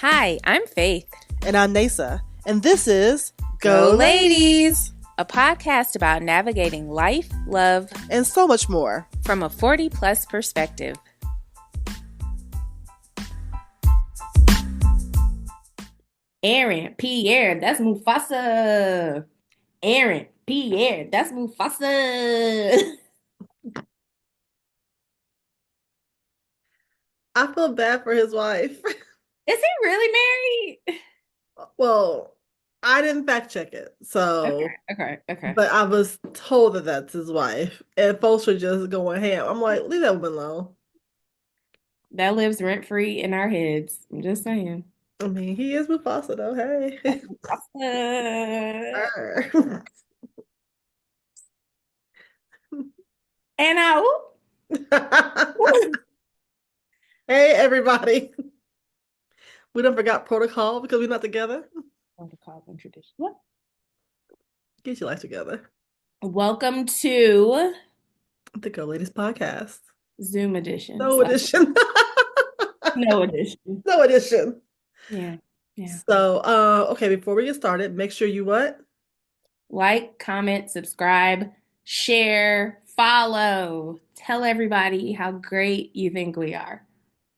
Hi, I'm Faith. And I'm Neysa. And this is Go Ladies, a podcast about navigating life, love, and so much more from a 40-plus perspective. Aaron Pierre, that's Mufasa. Aaron Pierre, that's Mufasa. I feel bad for his wife. Is he really married? Well, I didn't fact check it, so Okay. But I was told that that's his wife, and folks were just going ham. I'm like, leave that woman alone. That lives rent-free in our heads. I'm just saying. I mean, he is Mufasa, though. Hey. Mufasa. And Hey, everybody. We done forgot protocol because we're not together. Protocol and tradition. What? Get your life together. Welcome to the Go Ladies podcast. Zoom edition. No edition. No edition. No edition. Yeah. So, okay, before we get started, make sure you what? Like, comment, subscribe, share, follow. Tell everybody how great you think we are.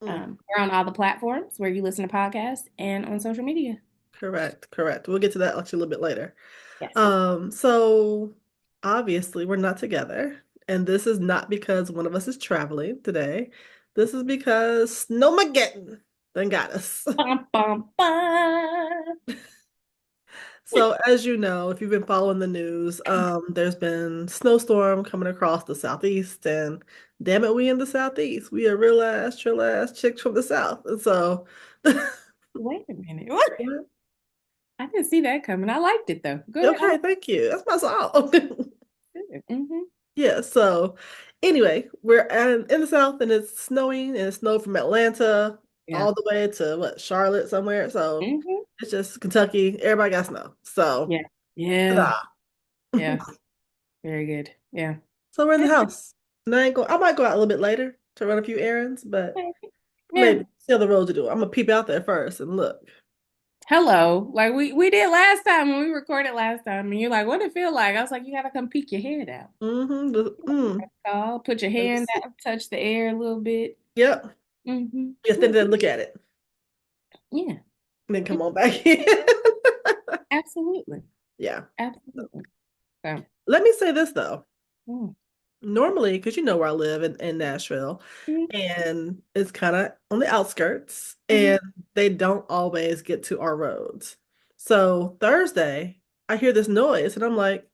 We're on all the platforms where you listen to podcasts and on social media. Correct. We'll get to that actually a little bit later. Yes. So obviously we're not together, and this is not because one of us is traveling today. This is because snowmegeddon done got us. Bum, bum, bum. So as you know, if you've been following the news, there's been snowstorm coming across the southeast, and damn it, we in the southeast. We are real ass, chill ass chicks from the south. And so wait a minute. What? I didn't see that coming. I liked it though. Good. Okay, thank you. That's my song. Mm-hmm. Yeah, so anyway, we're in the south, and it's snowing, and it snowed from Atlanta all the way to Charlotte somewhere. So it's just Kentucky. Everybody got snow. So yeah. Very good. Yeah. So we're in the house. And I might go out a little bit later to run a few errands, but maybe see other roads to do. I'm gonna peep out there first and look. Hello. Like we did last time when we recorded last time, and you're like, what did it feel like? I was like, you gotta come peek your head out. Put your hand out, touch the air a little bit. Yep. Just stand there and look at it. Yeah. And then come on back in. Absolutely. Yeah. Absolutely. So let me say this though. Normally, because you know where I live in Nashville, and it's kind of on the outskirts, and they don't always get to our roads. So Thursday, I hear this noise, and I'm like,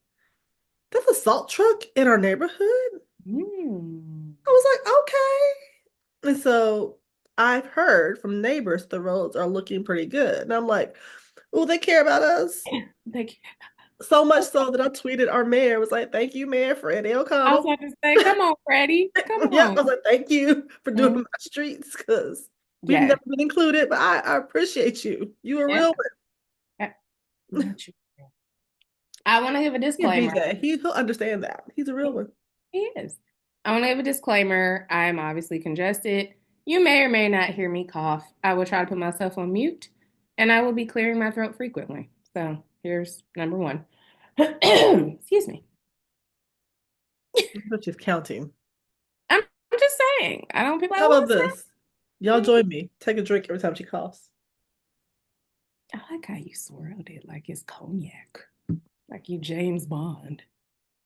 there's a salt truck in our neighborhood? I was like, okay. And so I've heard from neighbors the roads are looking pretty good. And I'm like, oh, they care about us. They care. So much so that I tweeted our mayor, was like, thank you, Mayor Freddie O'Connell. I was about to say, come on, Freddie. Come on. Yeah, I was like, thank you for doing my streets, because we've never been included, but I appreciate you. You a real one. I want to give a disclaimer. Yeah, he'll understand that. He's a real one. He is. I want to give a disclaimer. I'm obviously congested. You may or may not hear me cough. I will try to put myself on mute, and I will be clearing my throat frequently. So here's number one. Excuse me. I'm just counting. I'm just saying. I don't people. How about this? Y'all join me. Take a drink every time she coughs. I like how you swirled it like it's cognac, like you James Bond.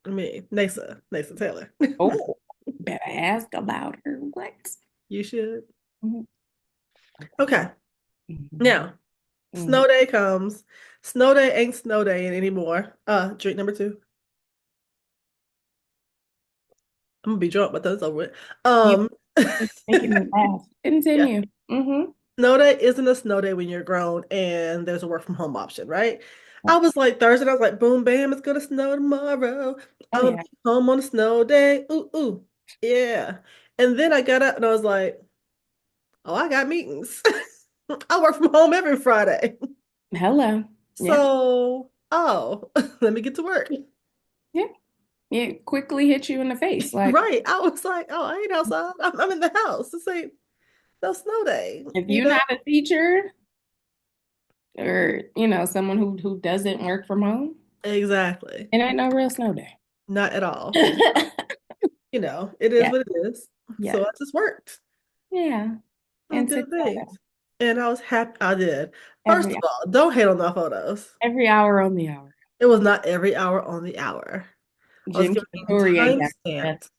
I mean, Neysa Taylor. Oh, better ask about her. What? You should. Okay. Now, snow day comes. Snow day ain't snow day anymore. Drink number 2. I'm gonna be drunk, but that's over with. Making me laugh. Continue. Yeah. Snow day isn't a snow day when you're grown and there's a work from home option, right? I was like Thursday, I was like, boom, bam, it's gonna snow tomorrow. I'll be home on a snow day. Ooh, yeah. And then I got up and I was like, oh, I got meetings. I work from home every Friday. Hello. So, let me get to work. Yeah. It quickly hit you in the face. Like, right. I was like, oh, I ain't outside. I'm in the house. This ain't no snow day. If you're not a teacher, or someone who doesn't work from home, Exactly. it ain't no real snow day. Not at all. It is Yeah, what it is. yeah, So I just worked. yeah. I And did together things. And I was happy I did. First every of all, don't hate on my photos. every hour on the hour. It was not every hour on the hour. I was Jim giving you Story ain't time got that. stamped.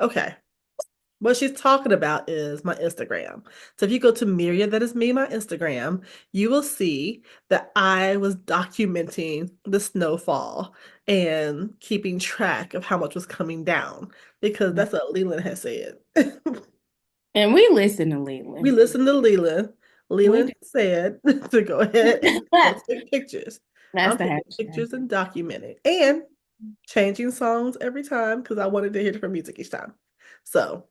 Okay. What she's talking about is my Instagram. So if you go to Miria, that is me, my Instagram, you will see that I was documenting the snowfall and keeping track of how much was coming down because that's what Leland has said. And we listen to We Leland. listened to Leland. We Leland do. said to go ahead and go take pictures. That's I'm the taking hashtag. pictures and documenting and changing songs every time because I wanted to hear different music each time. So,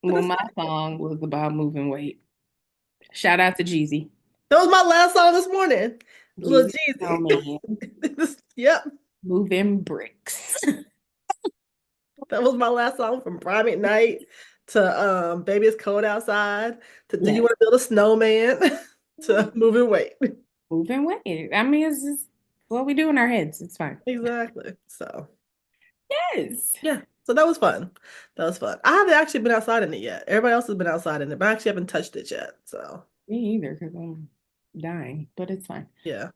but Well, that's my fine. song was about moving weight. Shout out to Jeezy. That was my last song this morning. Lil Jeezy, oh Jeezy. man, Yep. moving bricks. That was my last song from Prime at Night to Baby It's Cold Outside to Do You Yes, Want to Build a Snowman to Moving Weight. moving weight. I mean, it's just what we do in our heads. It's fine. Exactly. So Yes. yeah. So that was fun. That was fun. I haven't actually been outside in it yet. Everybody else has been outside in it, but I actually haven't touched it yet. So Me either, because I'm dying, but it's fine. yeah.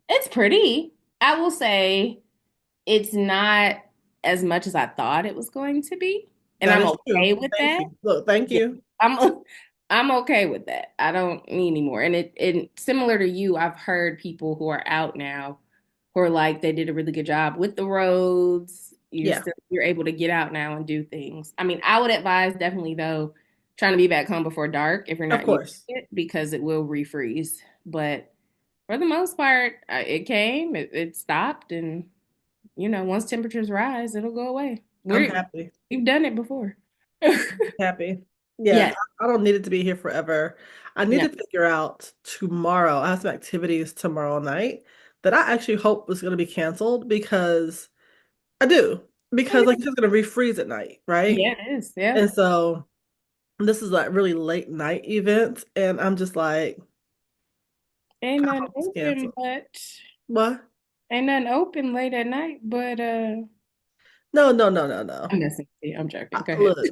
It's pretty. I will say it's not as much as I thought it was going to be, and That I'm is okay true. with Thank that. you. Look, thank Yeah, you. I'm okay with that. I don't need any more. And it similar to you, I've heard people who are out now who are like they did a really good job with the roads. Yeah, You're able to get out now and do things. I mean, I would advise definitely though trying to be back home before dark if you're of not used course. to it because it will refreeze. But for the most part, it came, it stopped, and once temperatures rise, it'll go away. I'm happy. We've done it before. Happy. Yeah, Yeah. I don't need it to be here forever. I need No. to figure out tomorrow. I have some activities tomorrow night that I actually hope was going to be canceled because I do. Because like it's going to refreeze at night, right? Yeah, it is. Yeah. And so this is like really late night event, and I'm just like, Ain't I nothing hope it's open, canceled. but What? ain't nothing open late at night, but No, no, no, no, no. I'm messing with you. I'm joking. Go ahead. Look,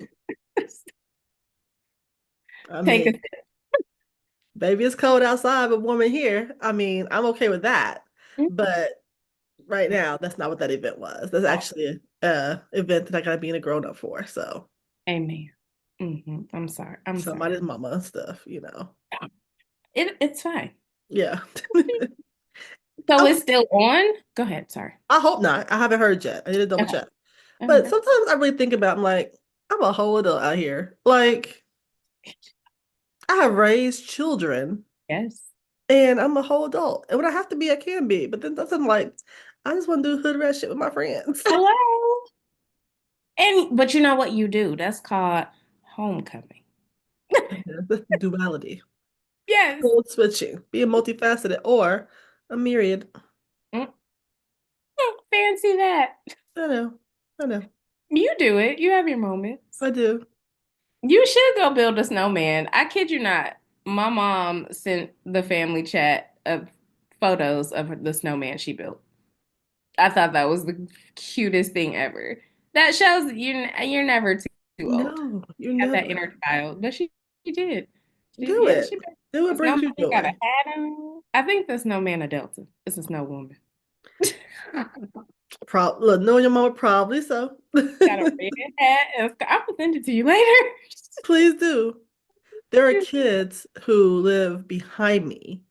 I Take mean, a sip. baby, it's cold outside, but warm in here. I mean, I'm okay with that. Mm. But right now, that's not what that event was. That's Oh, actually a event that I gotta be in a grown up for. So amen. I'm sorry. I'm sorry. somebody's mama and stuff. It's fine. Yeah. So I, it's still on? Go ahead. Sorry. I hope not. I haven't heard yet. I need to double Okay. check. But Okay. sometimes I really think about, I'm like, I'm a whole adult out here. Like, I have raised children Yes. and I'm a whole adult. And when I have to be, I can be. But then that's I'm like, I just want to do hood rat shit with my friends. Hello. And but you know what you do? That's called homecoming. That's duality. Yes. Code switching, being multifaceted or a myriad. Mm, fancy that. I know. I know. You do it. You have your moments. I do. You should go build a snowman. I kid you not. My mom sent the family chat of photos of the snowman she built. I thought that was the cutest thing ever. That shows that you're never too old. No, you're You got that never. inner child, but she did. Do Yeah, it. she built Do a it brings snowman. you Got a joy. hat on. I think the snowman a Delta. It's a snow woman. Look, knowing your mama probably so. Got a red hat. I will send it to you later. Please do. There are kids who live behind me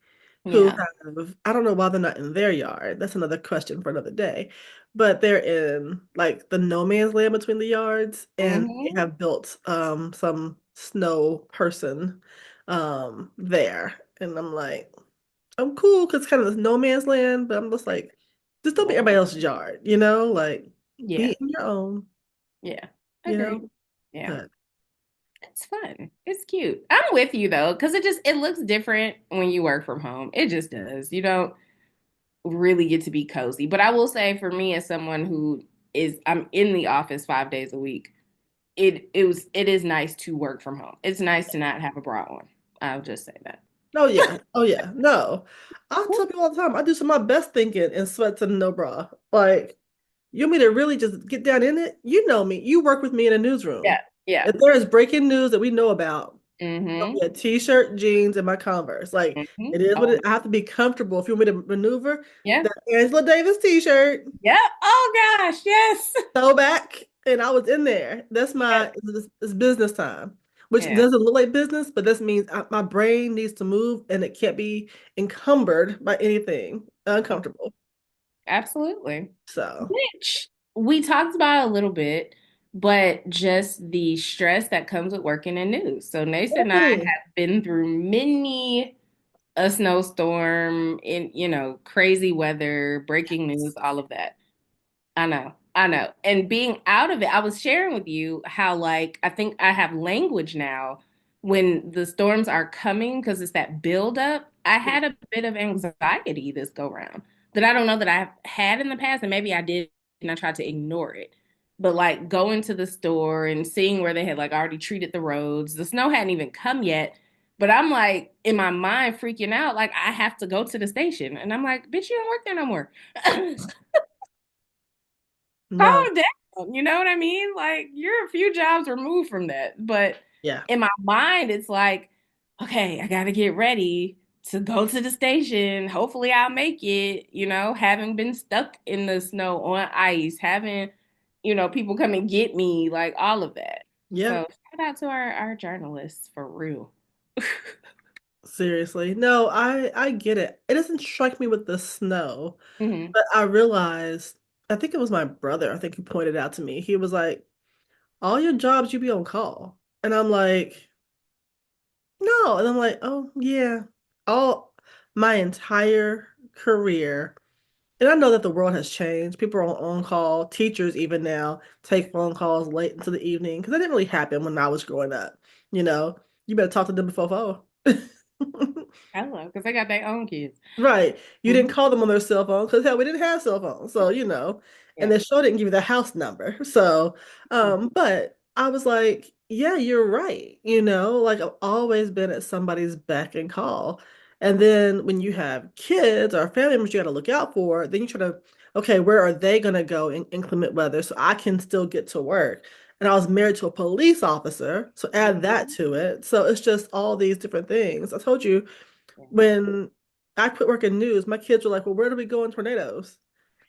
who Yeah. have, I don't know why they're not in their yard. That's another question for another day. But they're in like the no man's land between the yards and they Hmm. have built some snow person there. And I'm like, I'm cool because it's kind of this no man's land, but I'm just like, just don't be everybody else's yard, like be Yeah. in your own, Yeah. you know? Agreed. Yeah. But It's fun. It's cute. I'm with you though, because it looks different when you work from home. It just does. You don't really get to be cozy. But I will say for me as someone who I'm in the office 5 days a week, it is nice to work from home. It's nice to not have a bra on. I'll just say that. Oh yeah. Oh yeah. No. I tell people all the time, I do some of my best thinking in sweats and no bra. Like, you want me to really just get down in it? You know me. You work with me in a Yeah, newsroom. yeah. If there is breaking news that we know about, it'll Mm-hmm. be a t-shirt, jeans, and my Converse. Like, Mm-hmm. it is what Oh, it, I have to be comfortable. If you want me to maneuver, yeah. the Angela Davis t-shirt, Yep. Oh gosh, yes. throw back, and I was in there. That's Yes. my it's business time, which Yeah. doesn't look like business, but this means my brain needs to move and it can't be encumbered by anything uncomfortable. Absolutely. So, Which we talked about a little bit, but just the stress that comes with working in news. So Nasa and I mhm. have been through many a snowstorm in, crazy weather, breaking news, all of that. I know. I know. And being out of it, I was sharing with you how, like, I think I have language now when the storms are coming because it's that buildup. I had a bit of anxiety this go round that I don't know that I've had in the past, and maybe I did, and I tried to ignore it. But like going to the store and seeing where they had like already treated the roads, the snow hadn't even come yet. But I'm like in my mind freaking out, like I have to go to the station. And I'm like, bitch, you don't work there no more. No, Calm down. You know what I mean? Like you're a few jobs removed from that. But yeah, in my mind, it's like, okay, I gotta get ready to go to the station. Hopefully I'll make it, having been stuck in the snow on ice, having, people come and get me, like all of that. yeah. So shout out to our journalists for real. Seriously. No, I get it. It doesn't strike me with the snow, Hmm. but I realized, I think it was my brother, I think he pointed out to me. He was like, all your jobs you be on call. And I'm like, no. And I'm like, oh yeah. All my entire career. And I know that the world has changed. People are on call. Teachers even now take phone calls late into the evening because that didn't really happen when I was growing up. You know, you better talk to them before four. Hello, because they got their own kids. Right. You Hmm. didn't call them on their cell phone because hell, we didn't have cell phones. So, and Yeah. the show didn't give you the house number. So, Mhm. but I was like, yeah, you're right. Like I've always been at somebody's beck and call. And then when you have kids or family members you got to look out for, then you try to, okay, where are they going to go in inclement weather so I can still get to work? And I was married to a police officer, so add that Mhm. to it. So it's just all these different things. I told you Yeah. when I quit working news, my kids were like, "Well, where do we go in tornadoes?"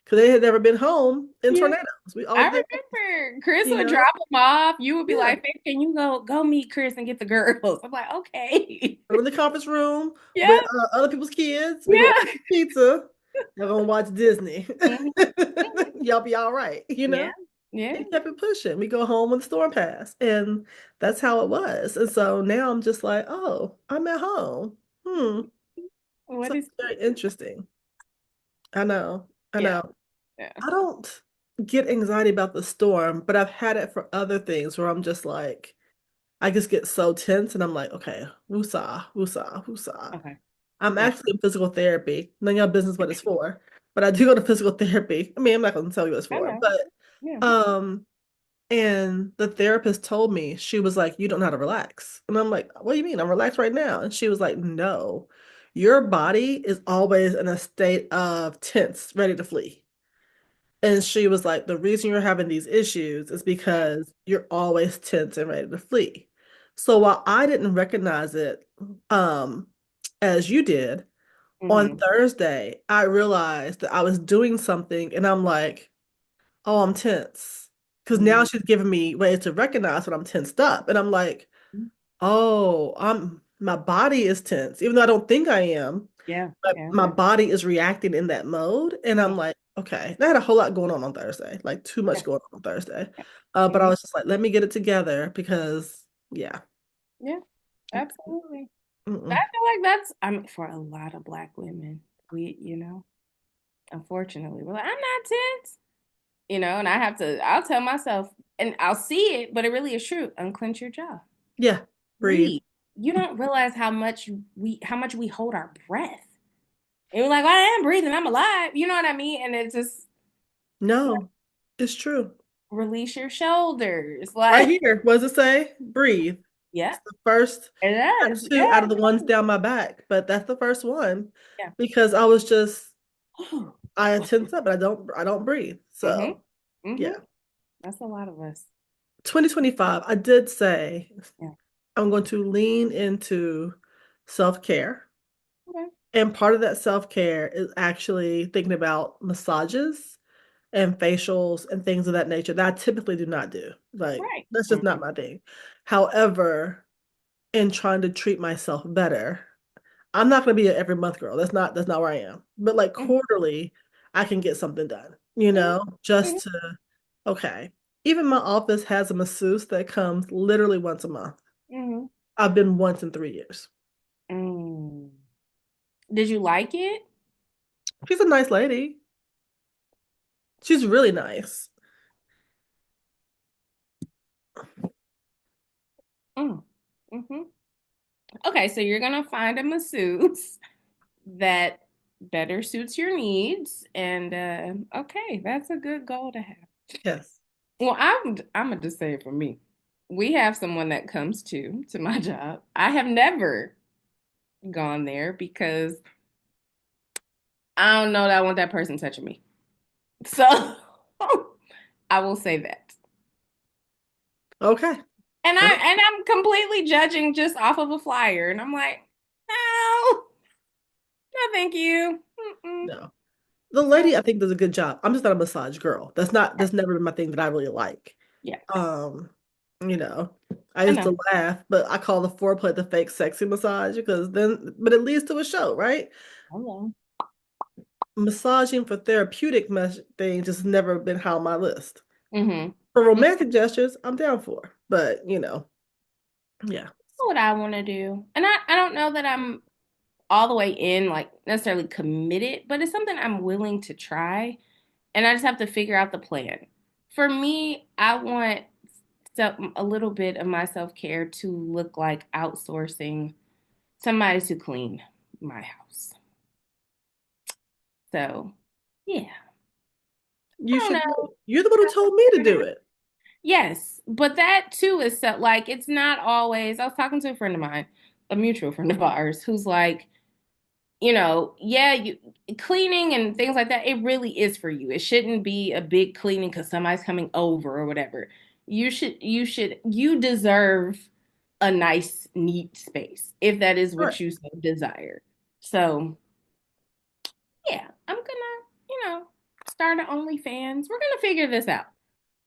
Because they had never been home in Yeah. tornadoes. We I always did, remember Chris you would know, drop them off. You would be yeah. like, "Babe, can you go meet Chris and get the girls?" I'm like, okay. We're in the conference room with Yeah, other people's kids. We go yeah. order pizza. Y'all gonna watch Disney. Mhm. Y'all be all right, Yeah, yeah, And kept it pushing. We go home when the storm passed, and that's how it was. And so now I'm just like, oh, I'm at home. Hmm. what So is it's very interesting. I know. I yeah, know. yeah. I don't get anxiety about the storm, but I've had it for other things where I'm just like, I just get so tense and I'm like, okay, woosah, woosah, woosah. Okay, I'm yeah. actually in physical therapy. None of your business what it's for, but I do go to physical therapy. I mean, I'm not going to tell you what it's I for, know. but Yeah. um, and the therapist told me, she was like, you don't know how to relax. And I'm like, what do you mean? I'm relaxed right now. And she was like, no, your body is always in a state of tense, ready to flee. And she was like, the reason you're having these issues is Yeah. because you're always tense and ready to flee. So while I didn't recognize it um, as you did, on Hmm. Thursday, I realized that I was doing something and I'm like, oh, I'm tense. Because now Hmm. she's giving me ways to recognize when I'm tensed up. And I'm like, oh, my body is tense, even though I don't think I am. Yeah, But yeah. my body is reacting in that mode. And I'm like, okay, I had a whole lot going on Thursday, like too Yeah, much going on Thursday. yeah. But I Mhm. was just like, let me get it together because, yeah. Yeah, absolutely. I Mm-mm. feel like that's, for a lot of Black women, unfortunately, we're like, I'm not tense. And I'll tell myself, and I'll see it, but it really is true. Unclench your jaw. Yeah, breathe. Breathe. You don't realize how much we hold our breath. And you're like, "Well, I am breathing, I'm alive. You know what I mean? And it's just No, it's true. release your shoulders. Right Like, here. What does it say? Breathe. Yeah, It's the first it does. tattoo Yeah. out of the ones down my back, but that's the first one Yeah. because I was just I tense up, but I don't breathe. Mm-hmm. So Mm-hmm. yeah. That's a lot of us. 2025, I did say Yeah. I'm going to lean into self-care. Okay. And part of that self-care is actually thinking about massages and facials and things of that nature that I typically do not do. Like, Right. that's just not Mm-hmm. my thing. However, in trying to treat myself better, I'm not going to be an every month girl. That's not where I am. But like Mm-hmm. quarterly, I can get something done, Mm-hmm. just to, okay. Even my office has a masseuse that comes literally once a month. Mm-hmm. I've been once in 3 years. Mm. Did you like it? She's a nice lady. She's really nice. Mm. Mm-hmm. Okay, so you're gonna find a masseuse that better suits your needs, and okay, that's a good goal to have. Yes. Well, I'm gonna just say it for me. We have someone that comes to my job. I have never gone there because I don't know that I want that person touching me. So I will say that. Okay. And No, I'm completely judging just off of a flyer, and I'm like, no, no, thank you. Mm-mm. no. The So lady I think does a good job. I'm just not a massage girl. That's never been my thing that I really like. yeah, Um, you know, I I used know. to laugh, but I call the foreplay the fake sexy massage because then but it leads to a show, right? Hello. Massaging for therapeutic things has never been high on my list. Mm-hmm. For That's romantic gestures, I'm down for. But yeah. what I want to do, and I don't know that I'm all the way in, like necessarily committed, but it's something I'm willing to try. And I just have to figure out the plan. For me, I want a little bit of my self care to look like outsourcing somebody to clean my house. So, yeah, I You don't should do know. it. You're the one who told me to do it. Yes, but that too is so, like, it's not always. I was talking to a friend of mine, a mutual friend of ours, who's like, yeah, cleaning and things like that, it really is for you. It shouldn't be a big cleaning because somebody's coming over or whatever. You deserve a nice, neat space if that is Right. what you so desire. So, yeah, I'm gonna, start an OnlyFans. We're gonna figure this out.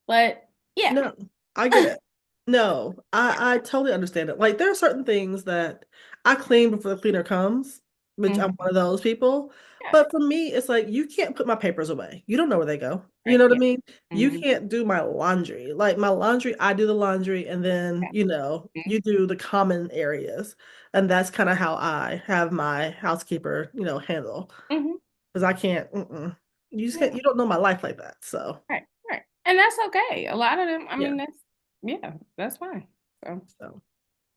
But yeah. No, I get it. No, I totally understand it. Like there are certain things that I clean before the cleaner comes, which I'm Mhm. one of those people. Yeah, But for me, it's like you can't put my papers away. You don't know where they go. You right. know what I Yeah. mean? You Hmm. can't do my laundry. Like my laundry, I do the laundry and then, Yeah. you do the common areas. And that's kind of how I have my housekeeper, handle. Hmm. Because I can't, you just can't, Yeah. you don't know my life like that. So, Right. Right. And that's okay. A lot of them, I yeah. mean, yeah, that's fine. So So.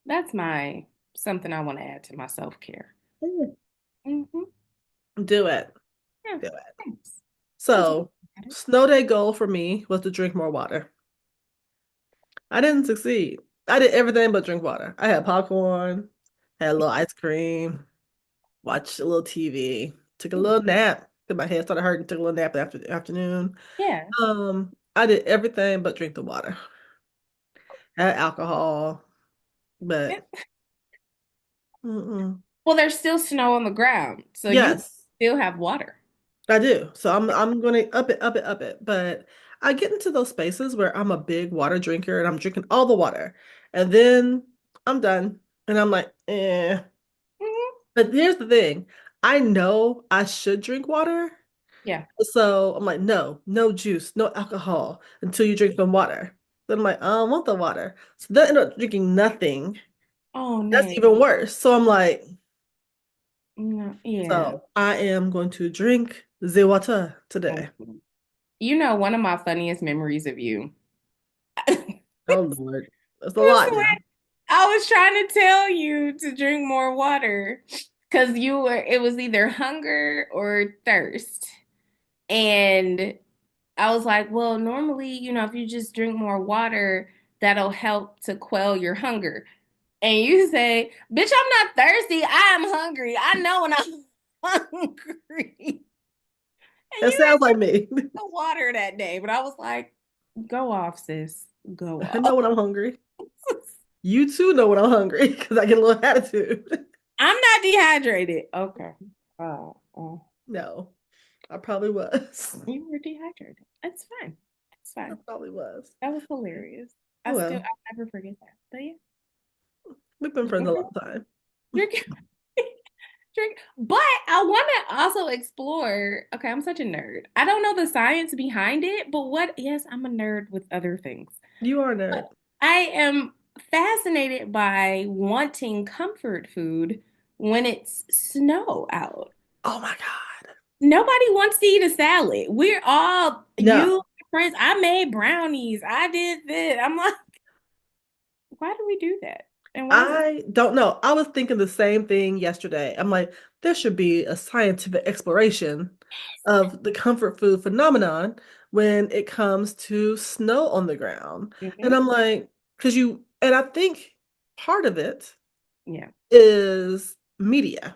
that's my something I want to add to my self-care. Hmm. Do it. Yeah. Do it. Thanks. I'm So, snow day goal for me was to drink more water. I didn't succeed. I did everything but drink water. I had popcorn, had a little ice cream, watched a little TV, took a little nap because my head started hurting, took a little nap after the afternoon. yeah. I did everything but drink the water. Had alcohol, Yeah. but mm-mm. Well, there's still snow on the ground, so you Yes. still have water. I do. So I'm gonna up it, up it, up it. But I get into those spaces where I'm a big water drinker and I'm drinking all the water. And then I'm done. And I'm like, eh. Hmm. But here's the thing. I know I should drink water. Yeah. So I'm like, no, no juice, no alcohol until you drink some water. Then I'm like, I don't want the water. So then I end up drinking nothing. Oh, That's Nay. even worse. So I'm like, No, yeah. so I am going to drink the water today. Mhm. One of my funniest memories of you. Oh Lord. That's a Was lot now. when I was trying to tell you to drink more water because it was either hunger or thirst. And I was like, well, normally, if you just drink more water, that'll help to quell your hunger. and you say, "Bitch, I'm not thirsty. I am hungry. I know when I'm hungry." And That you sounds had like me. no water that day, but I was like, "Go off, sis. Go I off." know when I'm hungry. You too know when I'm hungry because I get a little attitude. I'm not dehydrated. Okay. Oh, No, I probably was. you were dehydrated. That's fine. It's I fine. probably was. That was hilarious. Oh well, I'll never forget that. But yeah, we've been friends a long time. you're drink. But I want to also explore. Okay, I'm such a nerd. I don't know the science behind it, but what? Yes, I'm a nerd with other things. You are a But nerd. I am fascinated by wanting comfort food when it's snow out. Oh my God. Nobody wants to eat a salad. We're all No, you friends. I made brownies. I did this. I'm like, why do we do that? And why is it? I don't know. I was thinking the same thing yesterday. I'm like, there should be a scientific exploration of the comfort food phenomenon when it comes to snow on the ground. And Mhm. I'm like, and I think part of it Yeah. is media.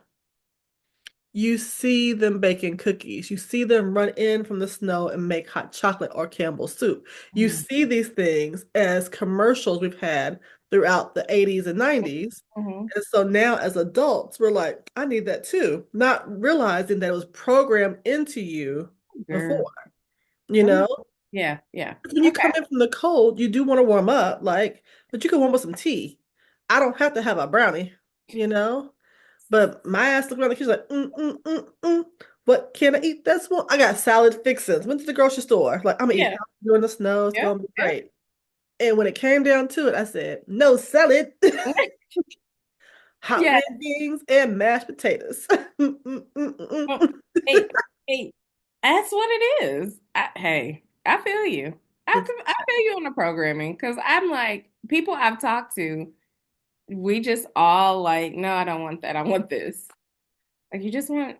You see them baking cookies. You see them run in from the snow and make hot chocolate or Campbell's soup. You Mhm. see these things as commercials we've had throughout the 80s and 90s. Mhm. And so now as adults, we're like, I need that too, not realizing that it was programmed into you before, Girl. you I'm know? not. Yeah. Yeah. When you come Okay. in from the cold, you do want to warm up, like, but you can warm up some tea. I don't have to have a brownie, you know? But my ass looked around the kitchen like, what can I eat this one? I got salad fixins. Went to the grocery store. Like, I'm gonna eat Yeah. healthy during the snow. It's Yep. gonna be Yep. great. And when it came down to it, I said, no salad, hot Yeah. red beans, and mashed potatoes. Oh, hey, hey, that's what it is. Hey, I feel you. I feel you on the programming because I'm like people I've talked to. We just all like, no, I don't want that. I want this. Like you just want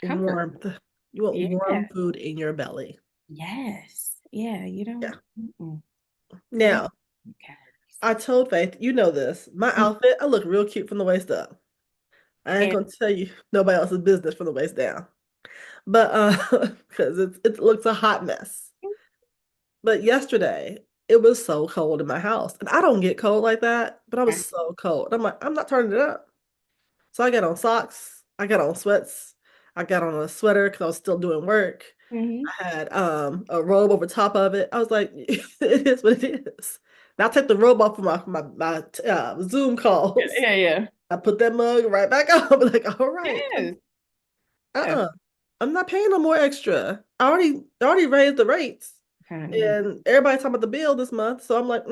comfort. Warmth. You want Yeah. warm food in your belly. Yes. Yeah. You Yeah. don't. Mm-mm. You don't Now, want calories. I told Faith, you know this. My outfit, I look real cute from the waist up. I ain't And gonna tell you nobody else's business from the waist down. But because it looks a hot mess. But yesterday it was so cold in my house. And I don't get cold like that, but I was so cold. I'm like, I'm not turning it up. So I got on socks, I got on sweats, I got on a sweater because I was still doing work. hmm I had a robe over top of it. I was like, it is what it is. And I'll take the robe off for my Zoom calls. yeah, yeah. I put that mug right back up. Like, all right, Yes. Yeah. uh-uh. I'm not paying no more extra. I already raised the rates. I know. And everybody's talking about the bill this month. So I'm like,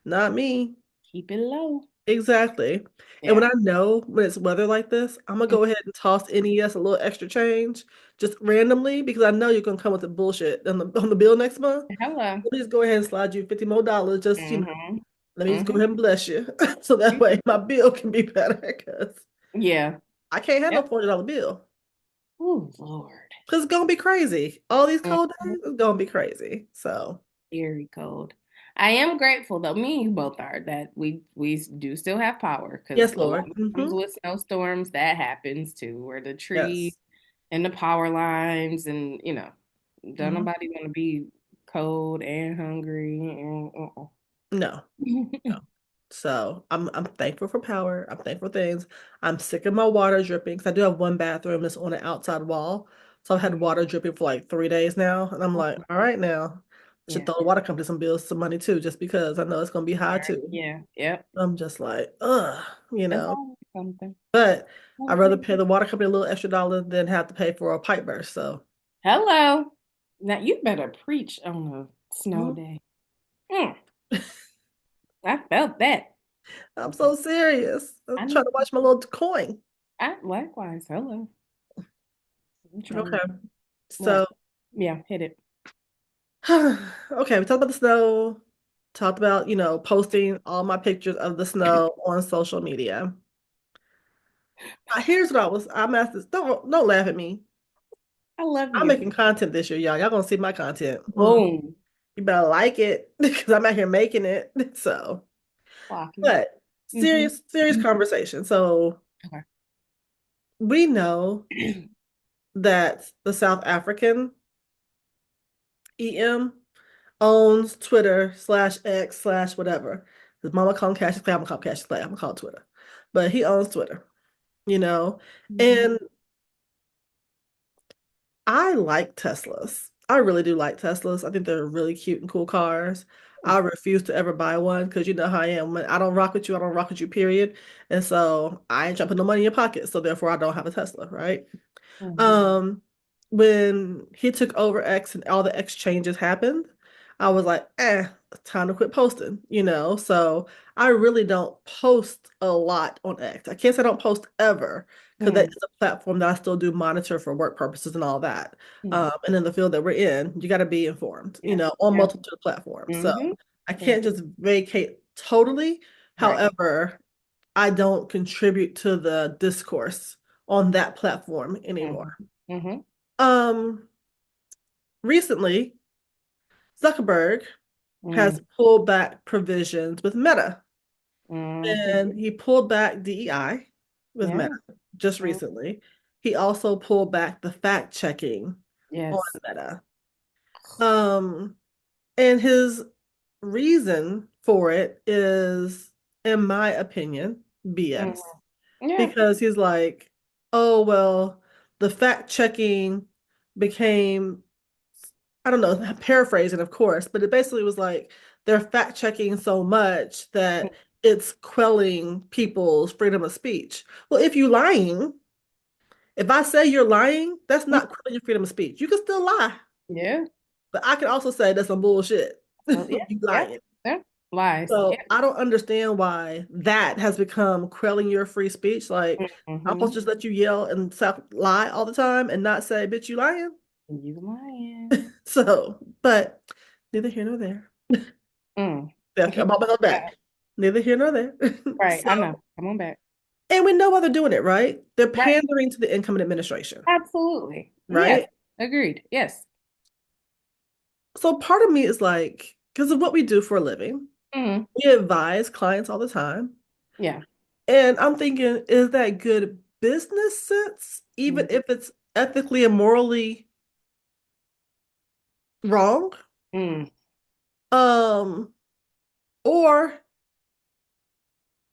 not me. Keep it low. Exactly. And when Yeah. I know when it's weather like this, I'm gonna go ahead and toss NES a little extra change just randomly because I know you're gonna come with the bullshit on the bill next month. Hello. Please go ahead and slide you $50 more. Just, hmm let me just go hmm ahead and bless you. So that way my bill can be better because Yeah. I can't have no Yep. $40 bill. Oh, Lord. Because it's gonna be crazy. All these cold Mhm. days, it's gonna be crazy. So Very cold. I am grateful though. Me and you both are that we do still have power because yes, a lot Lord. of times with snowstorms that happens too, where the trees Yes. and the power lines and don't hmm nobody want to be cold and hungry and No. No. So I'm thankful for power. I'm thankful for things. I'm sick of my water dripping because I do have one bathroom that's on an outside wall. So I've had water dripping for like 3 days now. And I'm like, all right now. I should Yeah. throw the water company some bills, some money too, just because I know it's gonna be high too. Yeah. Yep. I'm just like, ugh, you That's know. always something. But I'd rather Something. pay the water company a little extra dollar than have to pay for a pipe burst. So Hello. Now you better preach on a snow mhm. day. Mm, I felt that. I'm so serious. I I'm trying need to watch my little coin. I likewise. Hello. I'm trying Okay. to what? So Yeah, hit it. okay, we talked about the snow, talked about, posting all my pictures of the snow on social media. Here's what I'm asking. Don't laugh at me. I love I'm you. making content this year, y'all. Y'all gonna see my content. Boom. You better like it because I'm out here making it. So, Clock you. but Mm-hmm. Serious conversation. So Okay. we know that the South African EM owns Twitter slash X slash whatever. His mama call him Cassius Clay, I'm gonna call him Cassius Clay, I'm gonna call it Twitter. But he owns Twitter, you know? Mm-hmm. And I like Teslas. I really do like Teslas. I think they're really cute and cool cars. I refuse to ever buy one because you know how I am. When I don't rock with you, I don't rock with you, period. And so I ain't trying to put no money in your pocket. So therefore I don't have a Tesla, right? Mm-hmm. Um, when he took over X and all the X changes happened, I was like, time to quit posting, you know? So I really don't post a lot on X. I can't say I don't post ever because that Mm-hmm. is a platform that I still do monitor for work purposes and all that. Yeah. And in the field that we're in, you got to be informed, you Yeah. know, on Yeah. multiple platforms. So Mm-hmm. I Yeah. can't just vacate totally. Right. However, I don't contribute to the discourse on that platform anymore. Mm-hmm. Mm-hmm. Um, Recently, Zuckerberg Mm-hmm. has pulled back provisions with Meta, Mm-hmm. and he pulled back DEI with Yeah. Meta just Mm. recently. He also pulled back the fact checking on Yes. Meta. Um, and his reason for it is, in my opinion, BS. Mm-hmm. Yeah. Because he's like, oh, well, the fact checking became, I don't know, paraphrasing, of course, but it basically was like they're fact checking so much that it's quelling people's freedom of speech. Well, if you're lying, if I say you're lying, that's not quelling your freedom of speech. You can still lie, Yeah. but I can also say that's some bullshit. So yeah. You Yeah. lying. Yeah. Lies. Yeah. So I don't understand why that has become quelling your free speech. Like, I'm Mm-hmm. supposed to just let you yell and lie all the time and not say, bitch, you lying. You lying. So, but neither here nor there. Mm. Yeah, I'm on my Yeah. back. Neither here nor there. Right. So, I know. Come on back. and we know why they're doing it, right? They're Right. pandering to the incoming administration, Absolutely. Yes. right? Agreed. Yes. So part of me is like, because of what we do for a living, Mm. we advise clients all the time. Yeah. And I'm thinking, is that good business sense, even Mm. if it's ethically and morally wrong? Mm. Um, or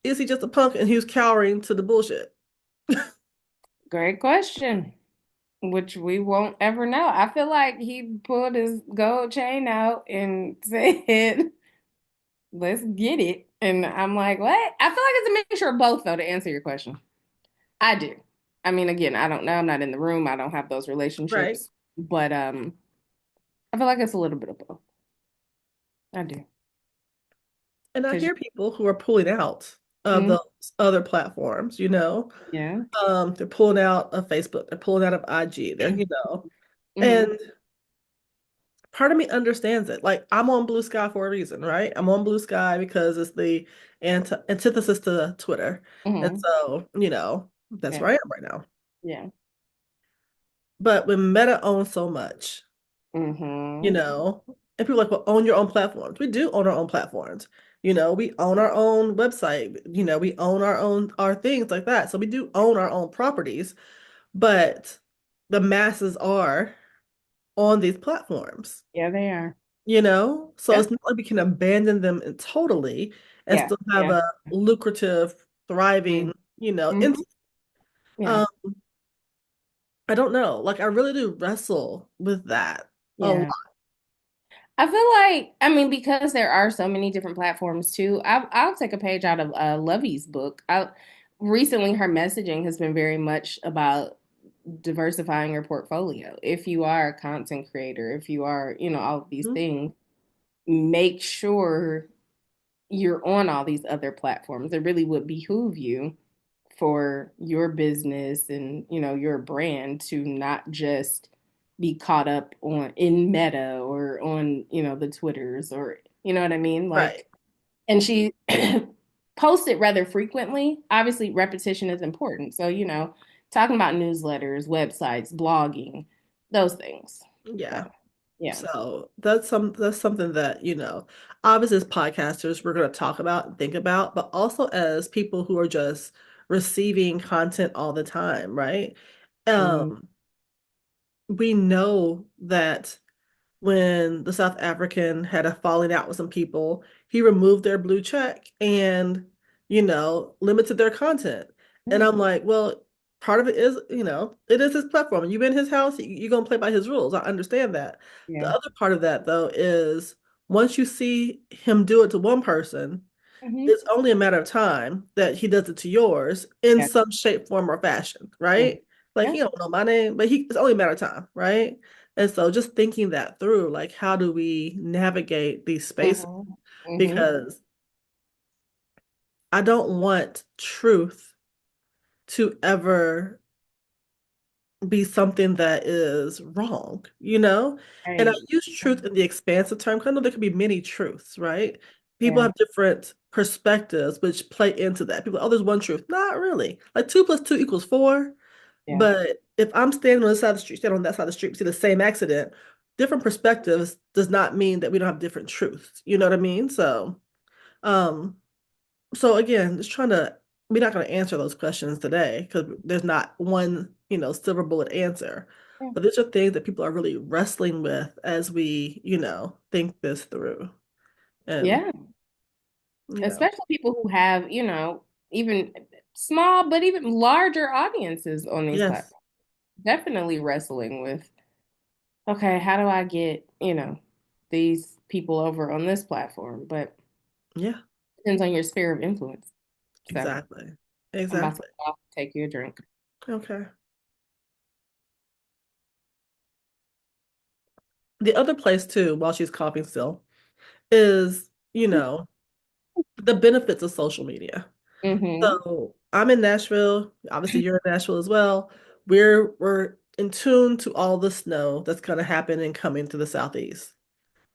is he just a punk and he's cowering to the bullshit? Great question. Which we won't ever know. I feel like he pulled his gold chain out and said, let's get it. And I'm like, what? I feel like it's a mixture of both, though, to answer your question. I do. I mean, again, I don't know. I'm not in the room. I don't have those Right. relationships. But I feel like it's a little bit of both. I do. And I Because, hear people who are pulling out of mm, those other platforms, you know. yeah. They're pulling out of Facebook, they're pulling out of IG, they're, you know, Hmm. and part of me understands it. Like I'm on Blue Sky for a reason, right? I'm on Blue Sky because it's the antithesis to Twitter. And Hmm. so, you know, that's Yeah. where I am right now. Yeah. But when Meta owns so much, you Hmm. know, and people are like, well, own your own platforms. We do own our own platforms. You know, we own our own website. You know, we own our things like that. So we do own our own properties, but the masses are on these platforms, Yeah, they are. you know? So Yeah. it's not like we can abandon them totally and Yeah. still have Yeah. a lucrative, thriving, you know, Mm-hmm. Yeah. um, I don't know. Like I really do wrestle with that a lot. Yeah. I feel like, I mean, because there are so many different platforms too, I'll take a page out of Lovey's book. Recently, her messaging has been very much about diversifying your portfolio. If you are a content creator, if you are, all of these Mhm. things, make sure you're on all these other platforms. It really would behoove you for your business and your brand to not just be caught up on in Meta or on the Twitters or you know what I mean, Right. like. And she posts it rather frequently. Obviously repetition is important, so talking about newsletters, websites, blogging, those things. So Yeah. Yeah. So that's something that, obviously as podcasters, we're going to talk about and think about, but also as people who are just receiving content all the time, right? Mm, Um, we know that when the South African had a falling out with some people, he removed their blue check and, limited their content. And yeah. I'm like, well, part of it is, it is his platform. You in his house, you're gonna play by his rules. I understand that. The Yeah. other part of that though is once you see him do it to one person, Hmm. it's only a matter of time that he does it to yours in Yeah. some shape, form, or fashion, Yeah. right? Like Yeah. he don't know my name, but it's only a matter of time, right? And so just thinking that through, like how do we navigate these spaces? Hmm. Hmm. Because I don't want truth to ever be something that is wrong, you know? And I Right. use truth in the expansive term because I know there could be many truths, right? People Yeah. have different perspectives which play into that. People, oh, there's one truth. Not really. Like 2 + 2 = 4. Yeah. But if I'm standing on this side of the street, standing on that side of the street, we see the same accident, different perspectives does not mean that we don't have different truths. You know what I mean? Um, so again, just trying to, we're not going to answer those questions today because there's not one, silver bullet answer. Yeah. But these are things that people are really wrestling with as we, think this through. And, Yeah. you know, Especially people who have, even small but even larger audiences on these yes, platforms. Definitely wrestling with, okay, how do I get, these people over on this platform? But yeah, depends on your sphere of influence. So exactly. I'm about to Exactly. go off and take you a drink. Okay. The other place too, while she's coughing still, is, the benefits of social media. Mm-hmm. So I'm in Nashville. Obviously, you're in Nashville as well. We're in tune to all the snow that's going to happen and coming to the southeast.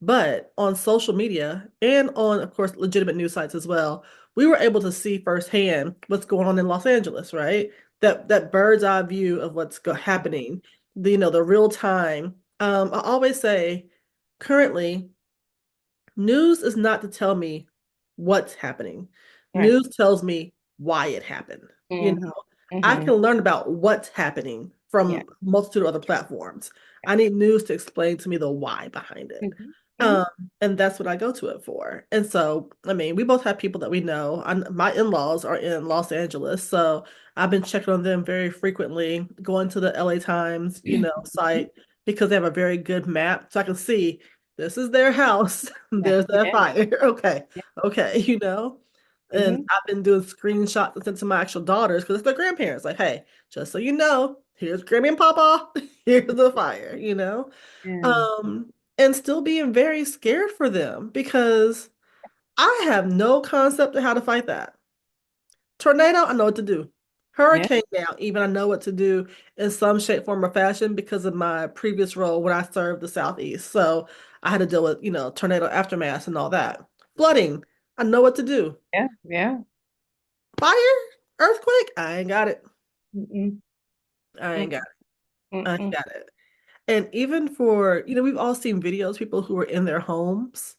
But on social media and on, of course, legitimate news sites as well, we were able to see firsthand what's going on in Los Angeles, right? That bird's eye view of happening, the real time. I always say, currently, news is not to tell me what's happening. Right. News tells me why it happened. You Mm-hmm. know, I Mm-hmm. can learn about what's happening Yeah. from a multitude of other platforms. I need news to explain to me the why behind it. Mm-hmm. Mm-hmm. Um, and that's what I go to it for. And so, I mean, we both have people that we know. My in-laws are in Los Angeles, so I've been checking on them very frequently, going to the LA Times, site because they have a very good map, so I can see this is their house. Yeah. There's that Yeah. fire. Okay. Yeah. Okay. And Mm-hmm. I've been doing screenshots and sent to my actual daughters because it's their grandparents. Like, hey, just so you know, here's Grammy and Papa. Here's the fire. Yeah. Um, and still being very scared for them because I have no concept of how to fight that. Tornado, I know what to do. Yeah. Hurricane now, even I know what to do in some shape, form, or fashion because of my previous role when I served the Southeast. So I had to deal with, tornado aftermath and all that. Flooding, I know what to do. Yeah. Yeah. Fire, earthquake, I ain't got it. Mm-mm. I ain't got Mm-mm. it. I ain't Mm-mm. got it. And even for, we've all seen videos, people who are in their homes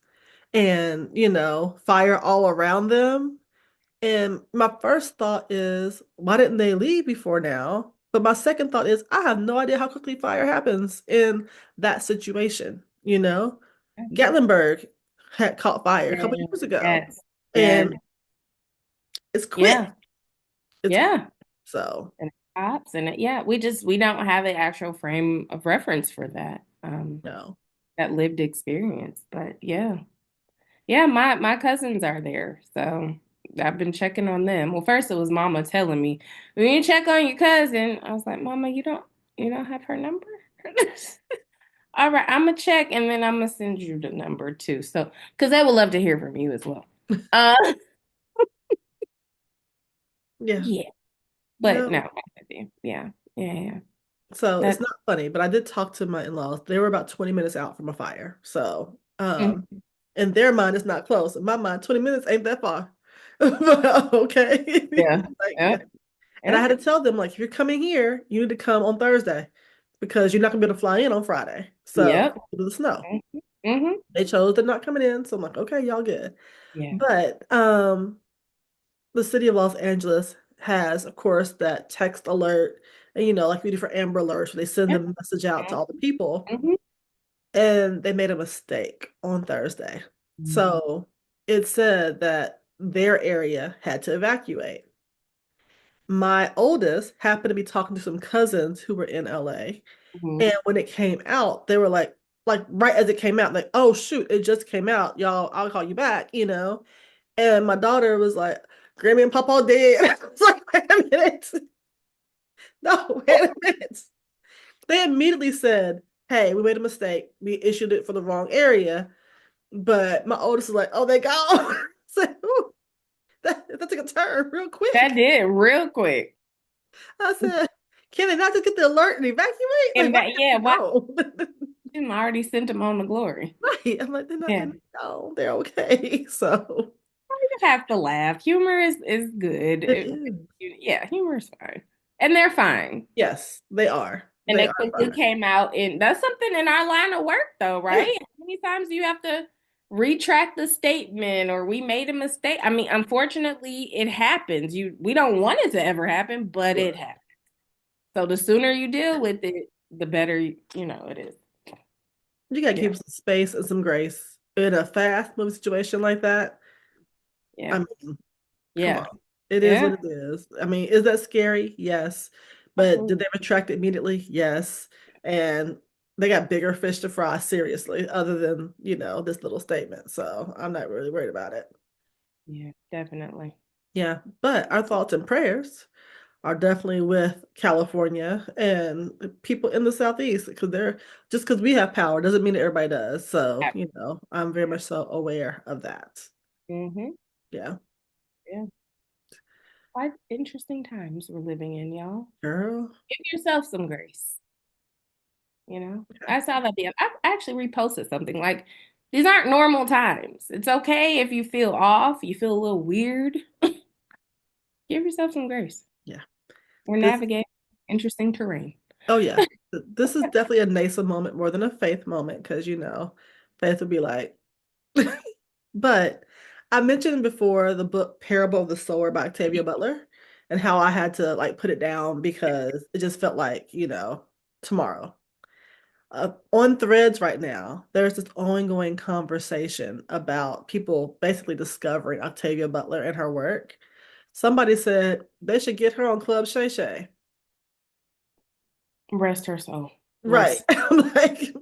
and, fire all around them. And my first thought is, why didn't they leave before now? But my second thought is, I have no idea how quickly fire happens in that situation. Gatlinburg had caught fire a couple Yeah. years ago, Yes. Yeah. and it's quick. Yeah. It's quick. Yeah. So, And cops and yeah, we don't have an actual frame of reference for that, no. that lived experience. But yeah. Yeah, my cousins are there. So I've been checking on them. Well, first it was mama telling me, "We need to check on your cousin." I was like, "Mama, you don't have her number?" All right, I'm gonna check and then I'm gonna send you the number too. So, because they would love to hear from you as well. Uh, Yeah. yeah, but no, No. I'm with you. Yeah, yeah, yeah. So it's That. not funny, but I did talk to my in-laws. They were about 20 minutes out from a fire. So, Mhm. in their mind, it's not close. In my mind, 20 minutes ain't that far. But, okay. Yeah, Like, yeah, and I yeah. had to tell them, like, if you're coming here, you need to come on Thursday. because you're not gonna be able to fly in on Friday. So Yep. due to the snow. Mm-hmm. They chose to not coming in. So I'm like, okay, y'all good. Yeah. But the city of Los Angeles has, of course, that text alert, and like we do for Amber Alerts, where they send Yeah. the message out to all the people. Mm-hmm. And they made a mistake on Thursday. So it said that their area had to evacuate. My oldest happened to be talking to some cousins who were in LA. Mm-hmm. And when it came out, they were like right as it came out, like, oh shoot, it just came out. Y'all, I'll call you back. And my daughter was like, Grammy and Papa dead. I was like, wait a minute. No, wait a minute. They immediately said, hey, we made a mistake. We issued it for the wrong area. But my oldest is like, oh, they go. So, ooh, that took a turn real That quick. did real quick. I said, can they not just get the alert and evacuate? Like, And why that, did yeah, they why go? didn't I already sent them on the glory? Right. I'm like, they're not Yeah. going to go. They're okay. So You just have to laugh. Humor is good. it is. Yeah, humor is fine. And they're fine. Yes, they are. And They they are quickly fine. came out and that's something in our line of work though, right? Yeah, How many times do you have to retract the statement or we made a mistake? I mean, unfortunately, it happens. We don't want it to ever happen, but it sure. happens. So the sooner you deal with it, the better it is. You got to Yeah. keep some space and some grace in a fast moving situation like that. I Yeah. mean, come Yeah. on. It is Yeah. what it is. I mean, is that scary? Yes. But did Absolutely. they retract it immediately? Yes. And they got bigger fish to fry, seriously, other than, this little statement. So I'm not really worried about it. Yeah, definitely. Yeah. But our thoughts and prayers are definitely with California and people in the Southeast because they're just because we have power doesn't mean that everybody does. So, I'm very much so aware of that. Mm-hmm. Yeah. Yeah. Quite interesting times we're living in, y'all. Girl. Give yourself some grace. Okay. I saw that I actually reposted something like these aren't normal times. It's okay if you feel off, you feel a little weird. Give yourself some grace. Yeah. We're This navigating interesting terrain. Oh yeah. This is definitely a Neysa moment more than a Faith moment because Faith would be like, but I mentioned before the book Parable of the Sower by Octavia Butler and how I had to like put it down because it just felt like, tomorrow. On threads right now, there's this ongoing conversation about people basically discovering Octavia Butler and her work. Somebody said they should get her on Club Shay Shay. Rest her soul. Right. Rest. I'm like,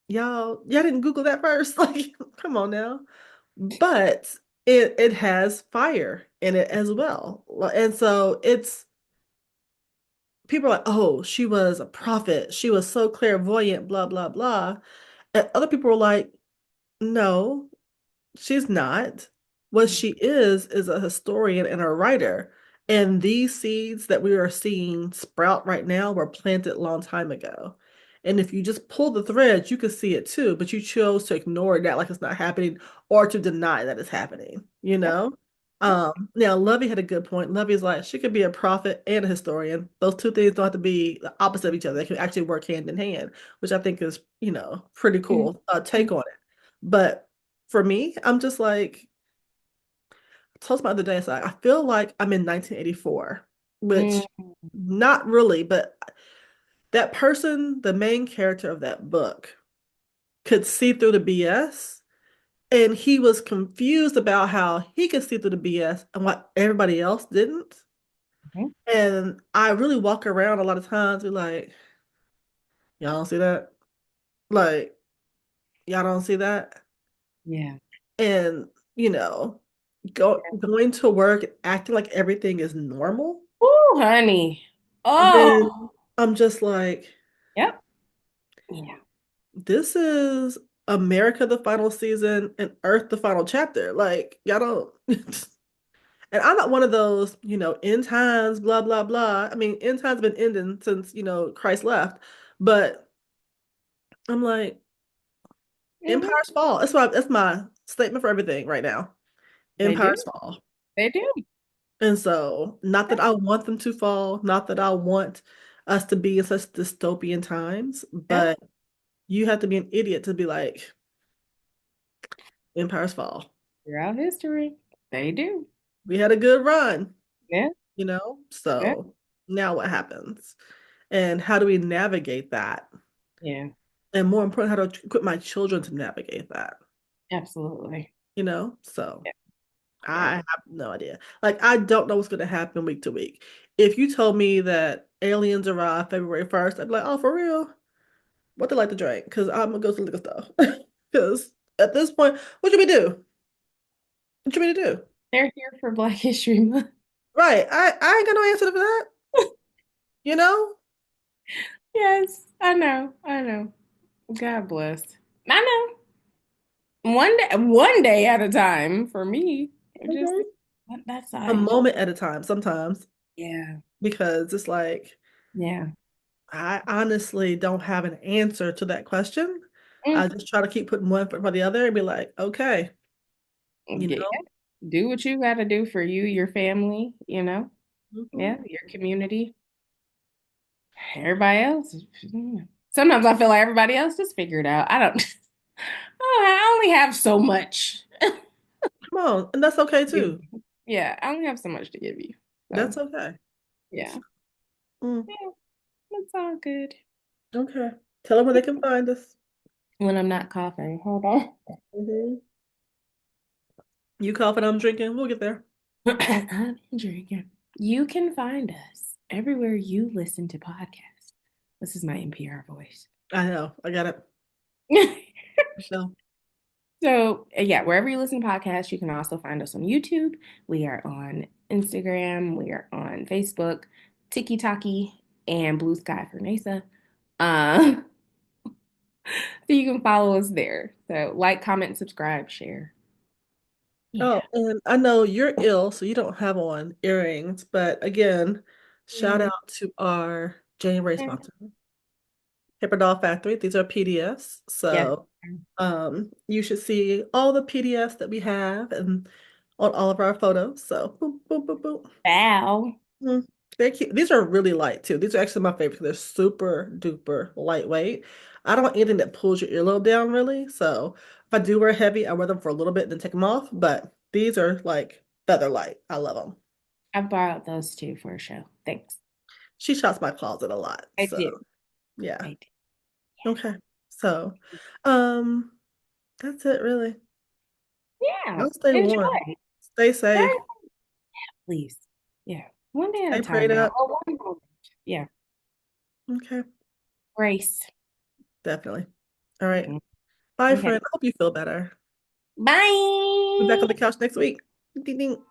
y'all didn't Google that first. Like, come on now. But it has fire in it as well. And so it's people are like, oh, she was a prophet. She was so clairvoyant, blah, blah, blah. And other people were like, no, she's not. What she is a historian and a writer. And these seeds that we are seeing sprout right now were planted a long time ago. And if you just pull the threads, you can see it too, but you chose to ignore that like it's not happening or to deny that it's happening, you Yep. know? Now Lovey had a good point. Lovey's like, she could be a prophet and a historian. Those two things don't have to be the opposite of each other. They can actually work hand in hand, which I think is, pretty Mhm. cool take on it. But for me, I'm just like, I told my other day, so I feel like I'm in 1984, Mm, which not really, but that person, the main character of that book, could see through the BS. And he was confused about how he could see through the BS and what everybody else didn't. mhm. And I really walk around a lot of times, be like, y'all don't see that? Like, y'all don't see that? Yeah. And, you know, going to work, acting like everything is normal. Oh, honey. Oh, Then I'm just like, yep. Yeah. this is America the final season and Earth the final chapter. Like, y'all don't. And I'm not one of those, end times, blah, blah, blah. I mean, end times have been ending since, Christ left. But I'm like, Hmm. empires fall. That's my statement for everything right now. They do. Empires fall. They do. And so, not that I want them to fall, not that I want, us to be in such dystopian times, Yep. but you have to be an idiot to be like Empire's Fall. Throughout history, they do. We had a good run, Yeah. you know? Yeah. So now what happens? And how do we navigate that? Yeah. And more important, how to equip my children to navigate that, Absolutely. you know? So Yeah. I Yeah. have no idea. Like, I don't know what's going to happen week to week. If you told me that aliens arrive February 1st, I'd be like, oh, for real? What they like to drink? Because I'm going to go to the liquor store. Because at this point, what should we do? What should we do? They're here for Black History Month. Right. I ain't got no answer for that, you know? Yes, I know. I know. God bless. I know. One day at a time for me. Just Mhm. that's A I. moment at a time sometimes, Yeah. because it's like, Yeah. I honestly don't have an answer to that question. I Mm. just try to keep putting one foot in front of the other and be like, okay, you Yeah. know? Do what you got to do for you, your family, you know? Mhm. Yeah, your community. Everybody else. Sometimes I feel like everybody else just figured out. I don't. Oh, I only have so much. Come on. And that's okay too. Yeah, I only have so much to give you. So, That's okay. yeah. Mm, Yeah, that's all good. okay. Tell them where they can find us. When I'm not coughing. Hold on. Mhm. You coughing, I'm drinking. We'll get there. I'm drinking. You can find us everywhere you listen to podcasts. This is my NPR voice. I know. I got it. So, So, yeah, wherever you listen to podcasts, you can also find us on YouTube. We are on Instagram. We are on Facebook, TikTok, and Blue Sky for Neysa. Uh, so you can follow us there. So, like, comment, subscribe, share. Yeah. oh, and I know you're ill, so you don't have on earrings. But again, shout Mhm. out to our January sponsor, Paper Doll Factory. These are PDFs. Yes. So, you should see all the PDFs that we have and on all of our photos. So, boop, boop, boop, boop. Bow. Mm, they're cute. These are really light too. These are actually my favorite. They're super duper lightweight. I don't want anything that pulls your earlobe down really. So if I do wear heavy, I wear them for a little bit and then take them off. But these are like feather light. I love them. I borrowed those two for a show. Thanks. She shops my closet a lot. I So do. yeah. I do. Okay. So um that's it really. Yeah. Y'all stay warm. Enjoy. Stay safe. Right? Please. Yeah. One day at a Stay time prayed now. up. Oh, one moment. Yeah. Okay. Grace. Definitely. All right. Mhm. Bye, Okay. friend. I hope you feel better. Be back on Bye. the couch next week. Ding, ding.